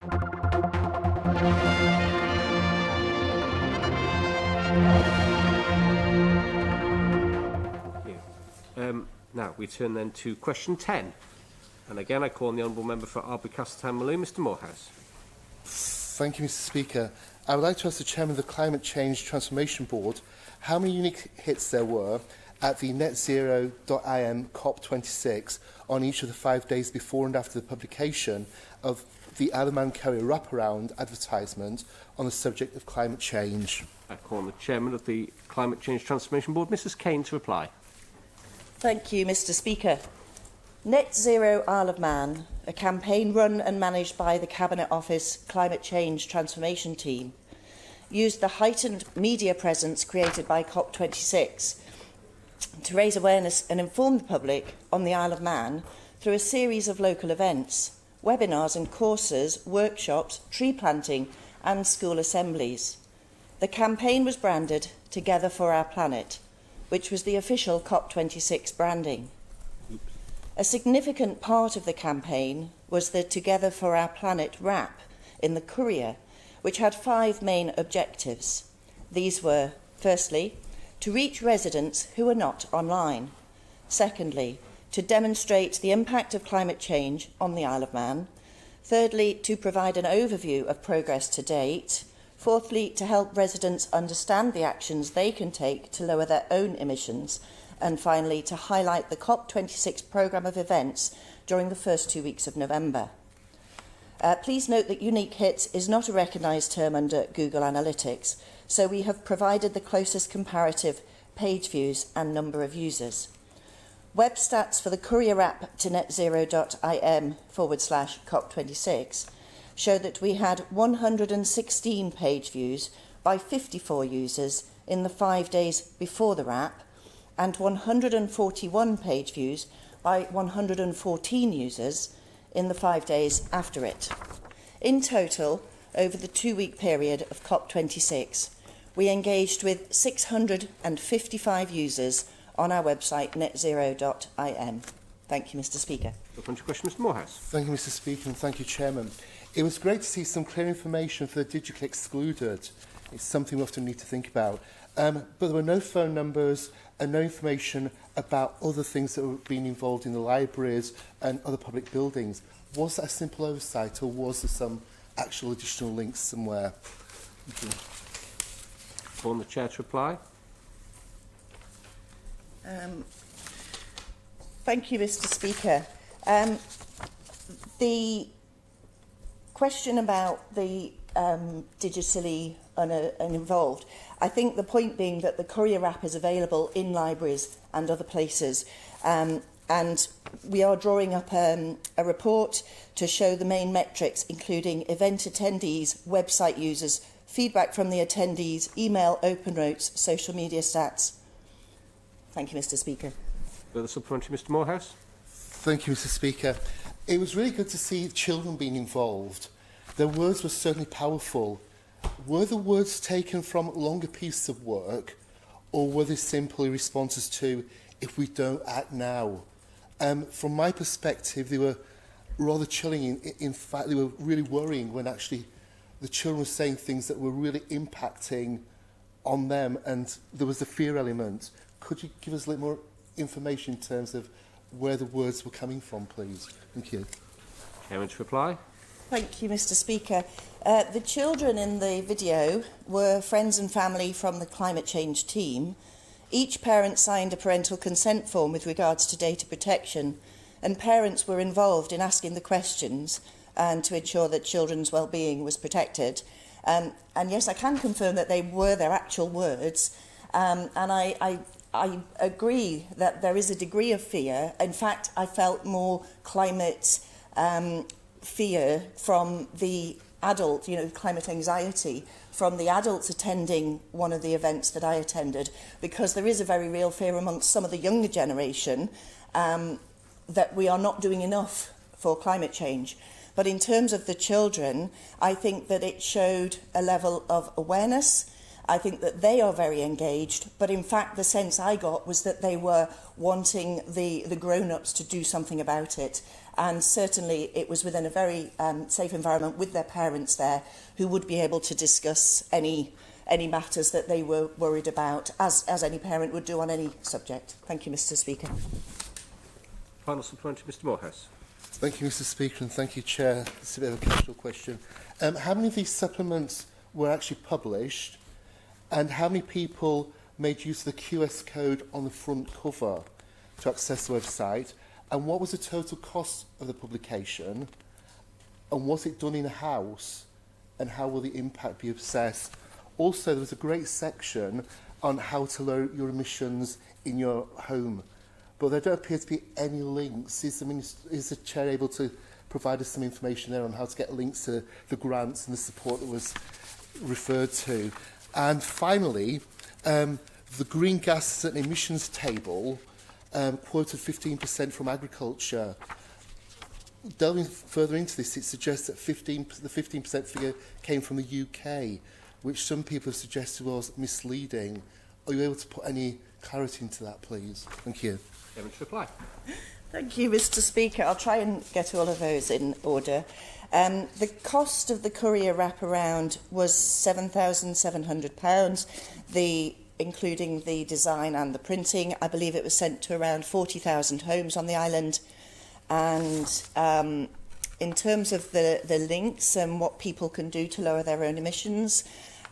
Now, we turn then to question 10. And again, I call on the Honourable Member for Arbory, Castletown, Malew, Mr Moorhouse. Thank you, Mr Speaker. I would like to ask the Chairman of the Climate Change Transformation Board how many unique hits there were at the netzero.im cop26 on each of the 5 days before and after the publication of the Isle of Man Courier wraparound advertisement on the subject of climate change. I call on the Chairman of the Climate Change Transformation Board, Mrs Kane, to reply. Thank you, Mr Speaker. Net Zero Isle of Man, a campaign run and managed by the Cabinet Office Climate Change Transformation Team, used the heightened media presence created by COP26 to raise awareness and inform the public on the Isle of Man through a series of local events, webinars and courses, workshops, tree planting and school assemblies. The campaign was branded Together for Our Planet, which was the official COP26 branding. A significant part of the campaign was the Together for Our Planet wrap in the Courier, which had 5 main objectives. These were, firstly, to reach residents who are not online. Secondly, to demonstrate the impact of climate change on the Isle of Man. Thirdly, to provide an overview of progress to date. Fourthly, to help residents understand the actions they can take to lower their own emissions. And finally, to highlight the COP26 programme of events during the first 2 weeks of November. Please note that unique hits is not a recognised term under Google Analytics, so we have provided the closest comparative page views and number of users. Web stats for the Courier app to netzero.im/COP26 show that we had 116 page views by 54 users in the 5 days before the wrap, and 141 page views by 114 users in the 5 days after it. In total, over the 2-week period of COP26, we engaged with 655 users on our website netzero.im. Thank you, Mr Speaker. Open to question, Mr Moorhouse. Thank you, Mr Speaker, and thank you, Chairman. It was great to see some clear information for the digitally excluded. It's something we often need to think about. But there were no phone numbers and no information about other things that were being involved in the libraries and other public buildings. Was that a simple oversight, or was there some actual additional links somewhere? Thank you. Call on the Chair to reply. Thank you, Mr Speaker. The question about the digitally uninvolved, I think the point being that the Courier app is available in libraries and other places, and we are drawing up a report to show the main metrics, including event attendees, website users, feedback from the attendees, email, open notes, social media stats. Thank you, Mr Speaker. Further supplementary, Mr Moorhouse. Thank you, Mr Speaker. It was really good to see children being involved. Their words were certainly powerful. Were the words taken from longer pieces of work, or were they simply responses to, if we don't act now? From my perspective, they were rather chilling. In fact, they were really worrying when actually the children were saying things that were really impacting on them, and there was the fear element. Could you give us a little more information in terms of where the words were coming from, please? Thank you. Chairman to reply. Thank you, Mr Speaker. The children in the video were friends and family from the climate change team. Each parent signed a parental consent form with regards to data protection, and parents were involved in asking the questions and to ensure that children's well-being was protected. And yes, I can confirm that they were their actual words, and I agree that there is a degree of fear. In fact, I felt more climate fear from the adult, climate anxiety, from the adults attending one of the events that I attended, because there is a very real fear amongst some of the younger generation that we are not doing enough for climate change. But in terms of the children, I think that it showed a level of awareness. I think that they are very engaged, but in fact the sense I got was that they were wanting the grown-ups to do something about it. And certainly it was within a very safe environment with their parents there, who would be able to discuss any matters that they were worried about, as any parent would do on any subject. Thank you, Mr. Speaker. Final supplementary, Mr. Moorhouse. Thank you, Mr. Speaker, and thank you, Chair. It's a bit of a casual question. How many of these supplements were actually published, and how many people made use of the QS code on the front cover to access the website? And what was the total cost of the publication? And was it done in-house? And how will the impact be assessed? Also, there was a great section on how to lower your emissions in your home, but there don't appear to be any links. Is the Chair able to provide us some information there on how to get links to the grants and the support that was referred to? And finally, the green gas and emissions table quoted 15% from agriculture. Delving further into this, it suggests that the 15% figure came from the UK, which some people have suggested was misleading. Are you able to put any clarity into that, please? Thank you. Chairman to reply. Thank you, Mr. Speaker. I'll try and get all of those in order. The cost of the courier wraparound was £7,700, including the design and the printing. I believe it was sent to around 40,000 homes on the island. And in terms of the links and what people can do to lower their own emissions,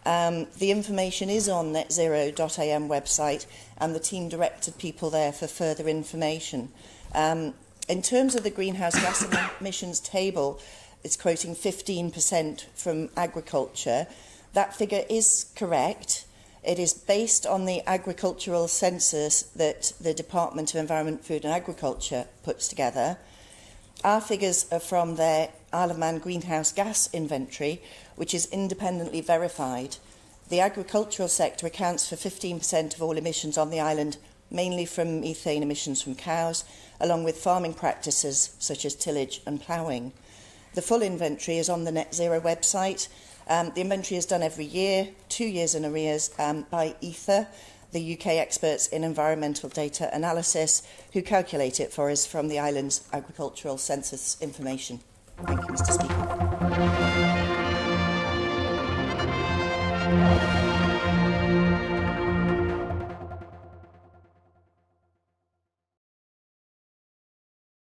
the information is on netzero.im website, and the team directed people there for further information. In terms of the greenhouse gas emissions table, it's quoting 15% from agriculture. That figure is correct. It is based on the agricultural census that the Department of Environment, Food and Agriculture puts together. Our figures are from their Isle of Man greenhouse gas inventory, which is independently verified. The agricultural sector accounts for 15% of all emissions on the island, mainly from methane emissions from cows, along with farming practices such as tillage and ploughing. The full inventory is on the Net Zero website. The inventory is done every year, 2 years in arrears, by ETHA, the UK experts in environmental data analysis, who calculate it for us from the island's agricultural census information. Thank you, Mr. Speaker.